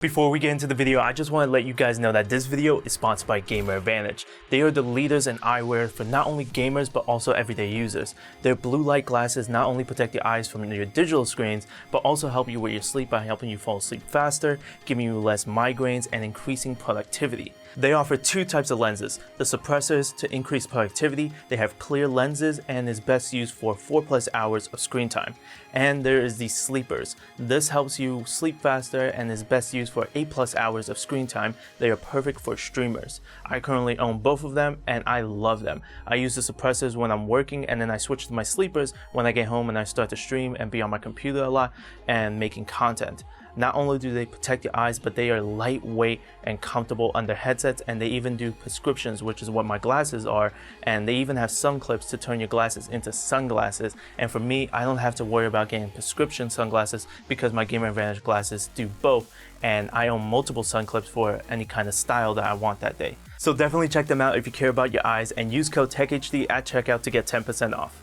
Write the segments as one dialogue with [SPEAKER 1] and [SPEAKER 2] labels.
[SPEAKER 1] Before we get into the video, I just want to let you guys know that this video is sponsored by Gamer Advantage. They are the leaders in eyewear for not only gamers but also everyday users. Their blue light glasses not only protect your eyes from your digital screens, but also help you with your sleep by helping you fall asleep faster, giving you less migraines, and increasing productivity. They offer two types of lenses. The suppressors to increase productivity, they have clear lenses and is best used for 4+ hours of screen time. And there is the sleepers. This helps you sleep faster and is best used for 8+ hours of screen time. They are perfect for streamers. I currently own both of them and I love them. I use the suppressors when I'm working, and then I switch to my sleepers when I get home and I start to stream and be on my computer a lot and making content. Not only do they protect your eyes, but they are lightweight and comfortable under headsets, and they even do prescriptions, which is what my glasses are, and they even have sun clips to turn your glasses into sunglasses. And for me, I don't have to worry about getting prescription sunglasses because my Gamer Advantage glasses do both, and I own multiple sun clips for any kind of style that I want that day. So definitely check them out if you care about your eyes, and use code TechHD at checkout to get 10% off.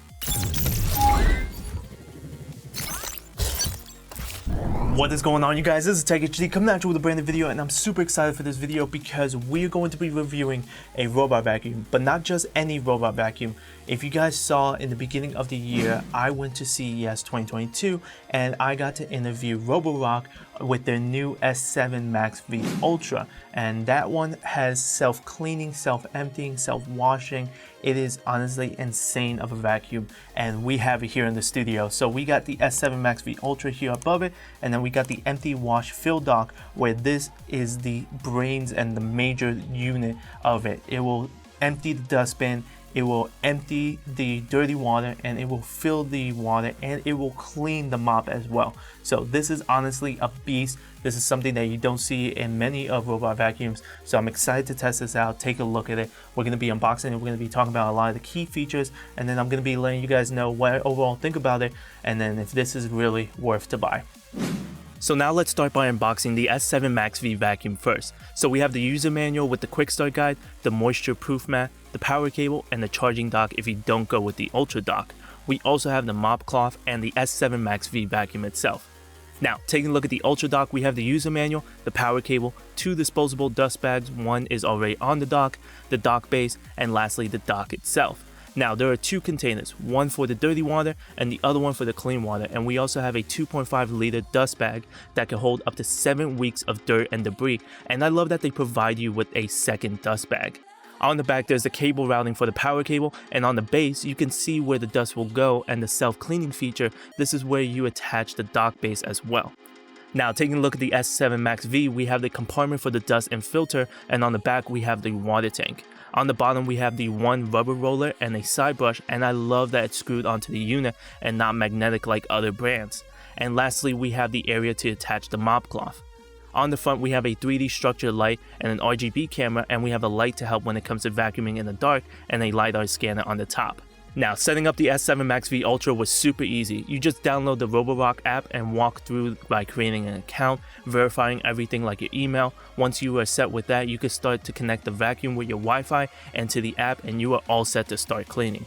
[SPEAKER 1] What is going on, you guys? This is TechHD coming at you with a brand new video, and I'm super excited for this video because we're going to be reviewing a robot vacuum, but not just any robot vacuum. If you guys saw in the beginning of the year, I went to CES 2022 and I got to interview Roborock with their new S7 MaxV Ultra, and that one has self-cleaning, self-emptying, self-washing. It is honestly insane of a vacuum, and we have it here in the studio. So we got the S7 MaxV Ultra here above it, and then we got the empty wash fill dock, where this is the brains and the major unit of it. It will empty the dustbin, it will empty the dirty water, and it will fill the water, and it will clean the mop as well. So this is honestly a beast. This is something that you don't see in many of robot vacuums. So I'm excited to test this out, take a look at it. We're going to be unboxing it, we're going to be talking about a lot of the key features, and then I'm going to be letting you guys know what I overall think about it, and then if this is really worth to buy. So now let's start by unboxing the S7 MaxV vacuum first. So we have the user manual with the quick start guide, the moisture proof mat, the power cable, and the charging dock if you don't go with the Ultra dock. We also have the mop cloth and the S7 MaxV vacuum itself. Now, taking a look at the Ultra dock, we have the user manual, the power cable, 2 disposable dust bags, one is already on the dock, the dock base, and lastly the dock itself. Now, there are 2 containers, one for the dirty water and the other one for the clean water, and we also have a 2.5 liter dust bag that can hold up to 7 weeks of dirt and debris, and I love that they provide you with a second dust bag. On the back, there's the cable routing for the power cable, and on the base, you can see where the dust will go, and the self-cleaning feature, this is where you attach the dock base as well. Now, taking a look at the S7 MaxV, we have the compartment for the dust and filter, and on the back, we have the water tank. On the bottom, we have the one rubber roller and a side brush, and I love that it's screwed onto the unit and not magnetic like other brands. And lastly, we have the area to attach the mop cloth. On the front, we have a 3D structured light and an RGB camera, and we have a light to help when it comes to vacuuming in the dark, and a LiDAR scanner on the top. Now, setting up the S7 MaxV Ultra was super easy. You just download the Roborock app and walk through by creating an account, verifying everything like your email. Once you are set with that, you can start to connect the vacuum with your Wi-Fi and to the app, and you are all set to start cleaning.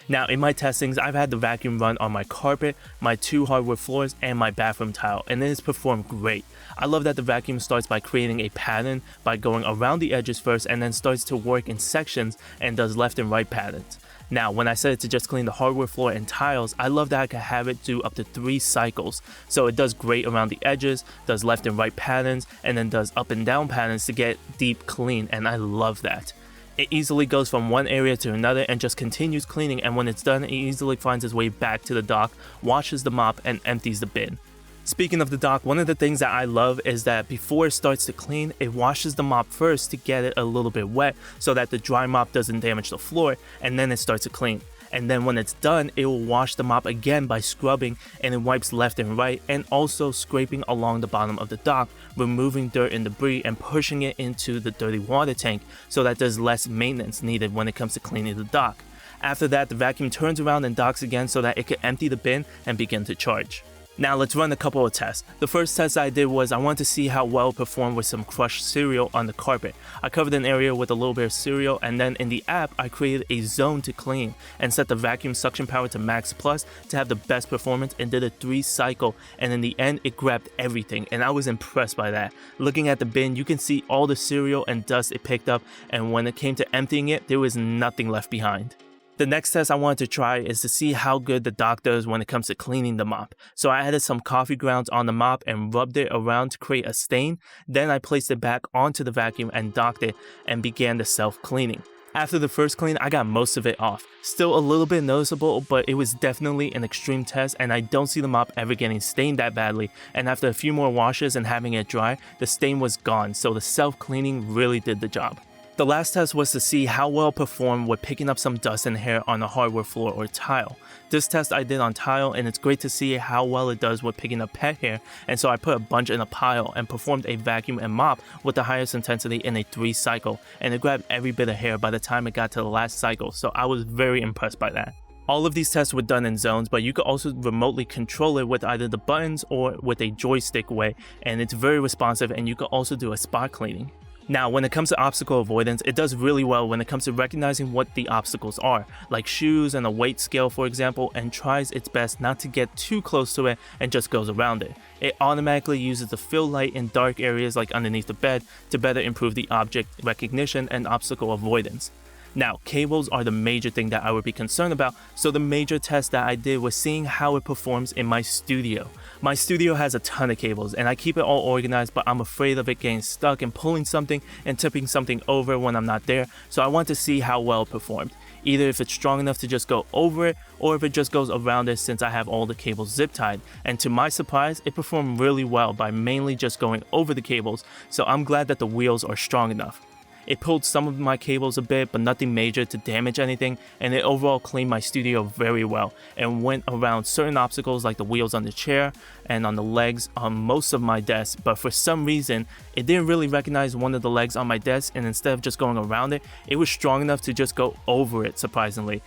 [SPEAKER 1] Now, in my testings, I've had the vacuum run on my carpet, my 2 hardwood floors, and my bathroom tile, and it has performed great. I love that the vacuum starts by creating a pattern by going around the edges first, and then starts to work in sections and does left and right patterns. Now, when I set it to just clean the hardwood floor and tiles, I love that I can have it do up to 3 cycles. So it does great around the edges, does left and right patterns, and then does up and down patterns to get deep clean, and I love that. It easily goes from one area to another and just continues cleaning, and when it's done, it easily finds its way back to the dock, washes the mop, and empties the bin. Speaking of the dock, one of the things that I love is that before it starts to clean, it washes the mop first to get it a little bit wet so that the dry mop doesn't damage the floor, and then it starts to clean. And then when it's done, it will wash the mop again by scrubbing, and it wipes left and right, and also scraping along the bottom of the dock, removing dirt and debris and pushing it into the dirty water tank so that there's less maintenance needed when it comes to cleaning the dock. After that, the vacuum turns around and docks again so that it can empty the bin and begin to charge. Now let's run a couple of tests. The first test I did was I wanted to see how well it performed with some crushed cereal on the carpet. I covered an area with a little bit of cereal, and then in the app I created a zone to clean and set the vacuum suction power to max plus to have the best performance, and did a 3 cycle, and in the end it grabbed everything, and I was impressed by that. Looking at the bin, you can see all the cereal and dust it picked up, and when it came to emptying it, there was nothing left behind. The next test I wanted to try is to see how good the dock does when it comes to cleaning the mop. So I added some coffee grounds on the mop and rubbed it around to create a stain. Then I placed it back onto the vacuum and docked it and began the self-cleaning. After the first clean, I got most of it off. Still a little bit noticeable, but it was definitely an extreme test, and I don't see the mop ever getting stained that badly. And after a few more washes and having it dry, the stain was gone, so the self-cleaning really did the job. The last test was to see how well it performed with picking up some dust and hair on a hardwood floor or tile. This test I did on tile, and it's great to see how well it does with picking up pet hair, and so I put a bunch in a pile and performed a vacuum and mop with the highest intensity in a 3 cycle, and it grabbed every bit of hair by the time it got to the last cycle, so I was very impressed by that. All of these tests were done in zones, but you could also remotely control it with either the buttons or with a joystick way, and it's very responsive, and you can also do a spot cleaning. Now, when it comes to obstacle avoidance, it does really well when it comes to recognizing what the obstacles are, like shoes and a weight scale for example, and tries its best not to get too close to it and just goes around it. It automatically uses the fill light in dark areas like underneath the bed to better improve the object recognition and obstacle avoidance. Now, cables are the major thing that I would be concerned about, so the major test that I did was seeing how it performs in my studio. My studio has a ton of cables, and I keep it all organized, but I'm afraid of it getting stuck and pulling something and tipping something over when I'm not there, so I want to see how well it performed. Either if it's strong enough to just go over it, or if it just goes around it since I have all the cables zip tied. And to my surprise, it performed really well by mainly just going over the cables, so I'm glad that the wheels are strong enough. It pulled some of my cables a bit, but nothing major to damage anything, and it overall cleaned my studio very well and went around certain obstacles like the wheels on the chair and on the legs on most of my desk, but for some reason it didn't really recognize one of the legs on my desk, and instead of just going around it, it was strong enough to just go over it surprisingly,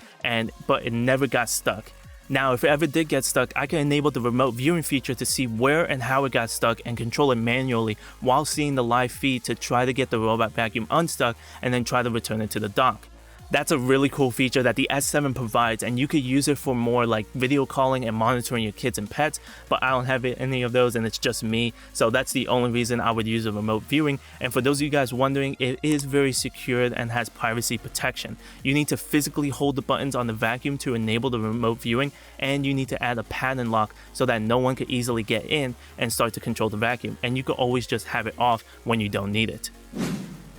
[SPEAKER 1] but it never got stuck. Now, if it ever did get stuck, I can enable the remote viewing feature to see where and how it got stuck and control it manually while seeing the live feed to try to get the robot vacuum unstuck and then try to return it to the dock. That's a really cool feature that the S7 provides, and you could use it for more like video calling and monitoring your kids and pets, but I don't have any of those and it's just me, so that's the only reason I would use a remote viewing. And for those of you guys wondering, it is very secured and has privacy protection. You need to physically hold the buttons on the vacuum to enable the remote viewing, and you need to add a pattern lock so that no one could easily get in and start to control the vacuum, and you can always just have it off when you don't need it.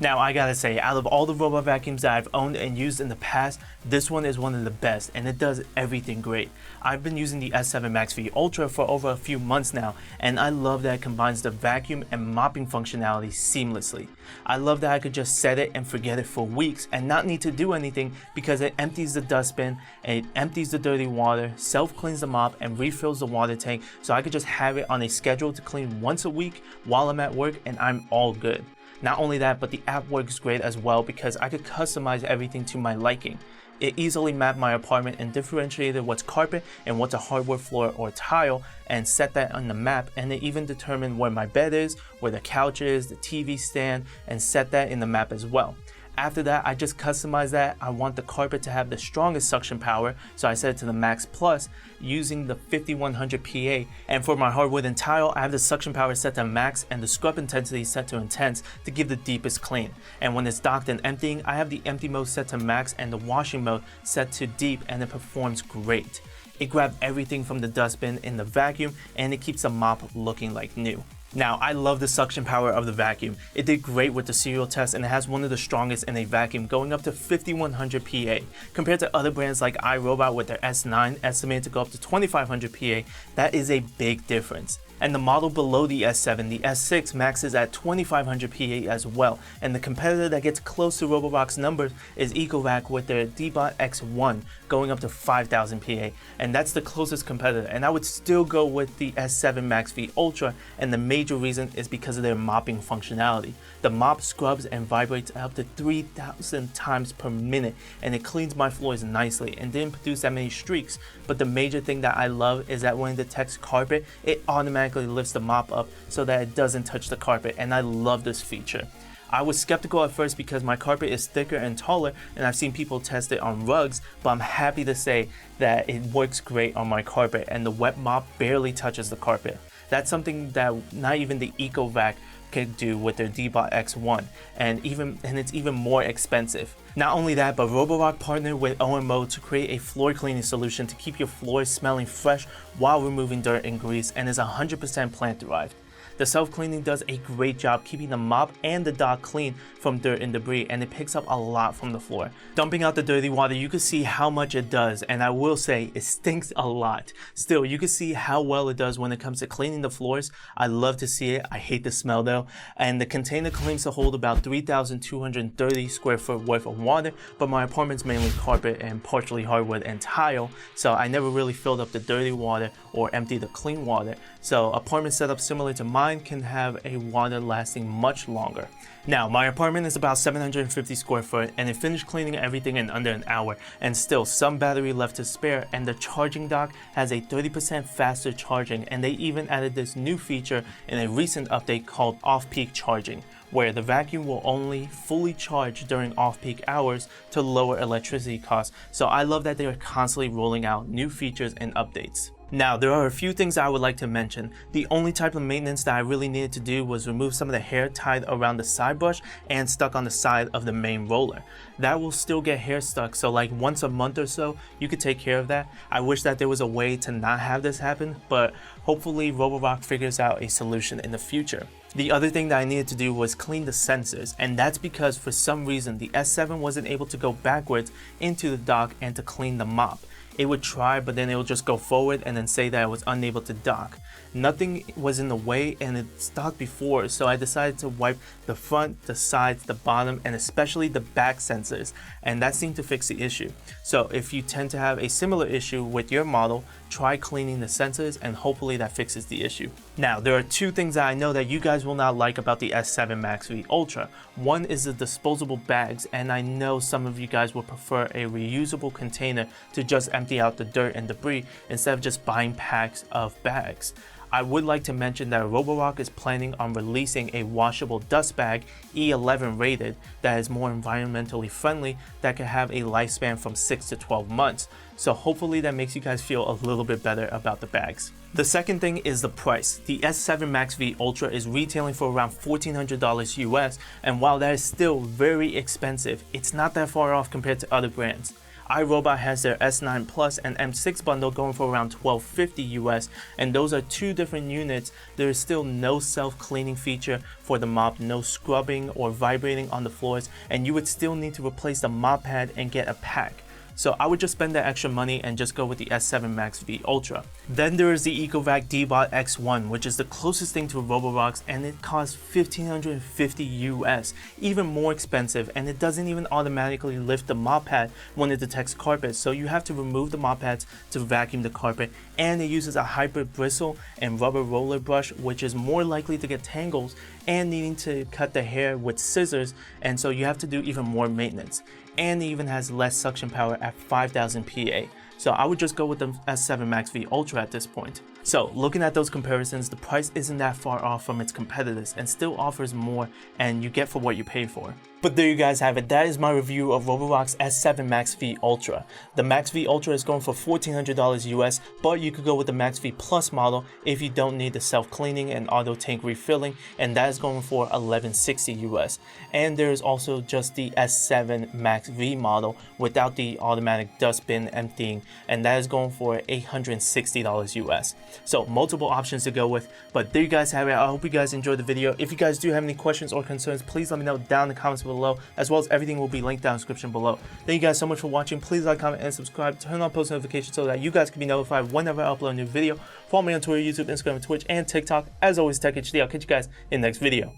[SPEAKER 1] Now, I gotta say, out of all the robot vacuums that I've owned and used in the past, this one is one of the best, and it does everything great. I've been using the S7 MaxV Ultra for over a few months now, and I love that it combines the vacuum and mopping functionality seamlessly. I love that I could just set it and forget it for weeks and not need to do anything, because it empties the dustbin, and it empties the dirty water, self-cleans the mop, and refills the water tank, so I could just have it on a schedule to clean once a week while I'm at work, and I'm all good. Not only that, but the app works great as well because I could customize everything to my liking. It easily mapped my apartment and differentiated what's carpet and what's a hardwood floor or tile, and set that on the map, and it even determined where my bed is, where the couch is, the TV stand, and set that in the map as well. After that, I just customized that. I want the carpet to have the strongest suction power, so I set it to the max plus using the 5100 PA. And for my hardwood and tile, I have the suction power set to max and the scrub intensity set to intense to give the deepest clean. And when it's docked and emptying, I have the empty mode set to max and the washing mode set to deep, and it performs great. It grabbed everything from the dustbin in the vacuum, and it keeps the mop looking like new. Now, I love the suction power of the vacuum. It did great with the serial test, and it has one of the strongest in a vacuum, going up to 5100 PA. Compared to other brands like iRobot with their S9 estimated to go up to 2500 PA, that is a big difference. And the model below the S7, the S6, maxes at 2500 PA as well. And the competitor that gets close to Roborock's numbers is Ecovac with their Dbot X1 going up to 5000 PA. And that's the closest competitor. And I would still go with the S7 MaxV Ultra, and the major reason is because of their mopping functionality. The mop scrubs and vibrates up to 3000 times per minute, and it cleans my floors nicely and didn't produce that many streaks. But the major thing that I love is that when it detects carpet, it automatically lifts the mop up so that it doesn't touch the carpet, and I love this feature. I was skeptical at first because my carpet is thicker and taller, and I've seen people test it on rugs, but I'm happy to say that it works great on my carpet, and the wet mop barely touches the carpet. That's something that not even the Ecovac can do with their Dbot X1, and it's even more expensive. Not only that, but Roborock partnered with OMO to create a floor cleaning solution to keep your floors smelling fresh while removing dirt and grease, and is 100% plant derived. The self-cleaning does a great job keeping the mop and the dock clean from dirt and debris, and it picks up a lot from the floor. Dumping out the dirty water, you can see how much it does, and I will say it stinks a lot. Still, you can see how well it does when it comes to cleaning the floors. I love to see it. I hate the smell though. And the container claims to hold about 3,230 square foot worth of water, but my apartment's mainly carpet and partially hardwood and tile, so I never really filled up the dirty water or emptied the clean water. So apartment setup similar to mine can have a water lasting much longer. Now, my apartment is about 750 square foot, and it finished cleaning everything in under an hour, and still some battery left to spare, and the charging dock has a 30% faster charging, and they even added this new feature in a recent update called off-peak charging, where the vacuum will only fully charge during off-peak hours to lower electricity costs. So I love that they are constantly rolling out new features and updates. Now, there are a few things I would like to mention. The only type of maintenance that I really needed to do was remove some of the hair tied around the side brush and stuck on the side of the main roller. That will still get hair stuck, so like once a month or so, you could take care of that. I wish that there was a way to not have this happen, but hopefully Roborock figures out a solution in the future. The other thing that I needed to do was clean the sensors, and that's because for some reason the S7 wasn't able to go backwards into the dock and to clean the mop. It would try, but then it would just go forward and then say that it was unable to dock. Nothing was in the way, and it stopped before, so I decided to wipe the front, the sides, the bottom, and especially the back sensors, and that seemed to fix the issue. So if you tend to have a similar issue with your model, try cleaning the sensors, and hopefully that fixes the issue. Now, there are two things that I know that you guys will not like about the S7 MaxV Ultra. One is the disposable bags, and I know some of you guys will prefer a reusable container to just empty out the dirt and debris instead of just buying packs of bags. I would like to mention that Roborock is planning on releasing a washable dust bag, E11 rated, that is more environmentally friendly, that can have a lifespan from 6 to 12 months. So hopefully that makes you guys feel a little bit better about the bags. The second thing is the price. The S7 MaxV Ultra is retailing for around $1,400 US, and while that is still very expensive, it's not that far off compared to other brands. iRobot has their S9 Plus and M6 bundle going for around $1,250 US, and those are two different units. There is still no self-cleaning feature for the mop, no scrubbing or vibrating on the floors, and you would still need to replace the mop pad and get a pack. So I would just spend that extra money and just go with the S7 MaxV Ultra. Then there is the Ecovac Dbot X1, which is the closest thing to Roborock's, and it costs $1,550 US, even more expensive, and it doesn't even automatically lift the mop pad when it detects carpet, so you have to remove the mop pads to vacuum the carpet, and it uses a hybrid bristle and rubber roller brush, which is more likely to get tangles and needing to cut the hair with scissors, and so you have to do even more maintenance. And it even has less suction power at 5000 PA. So I would just go with the S7 MaxV Ultra at this point. So looking at those comparisons, the price isn't that far off from its competitors and still offers more, and you get for what you pay for. But there you guys have it. That is my review of Roborock's S7 MaxV Ultra. The MaxV Ultra is going for $1,400 US, but you could go with the MaxV Plus model if you don't need the self-cleaning and auto tank refilling, and that is going for $1,160 US. And there is also just the S7 MaxV model without the automatic dustbin emptying, and that is going for $860 US. So multiple options to go with. But there you guys have it. I hope you guys enjoyed the video. If you guys do have any questions or concerns, please let me know down in the comments below, as well as everything will be linked down in the description below. Thank you guys so much for watching. Please like, comment, and subscribe. Turn on post notifications so that you guys can be notified whenever I upload a new video. Follow me on Twitter, YouTube, Instagram, Twitch, and TikTok. As always, Tech HD. I'll catch you guys in the next video.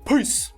[SPEAKER 1] Peace!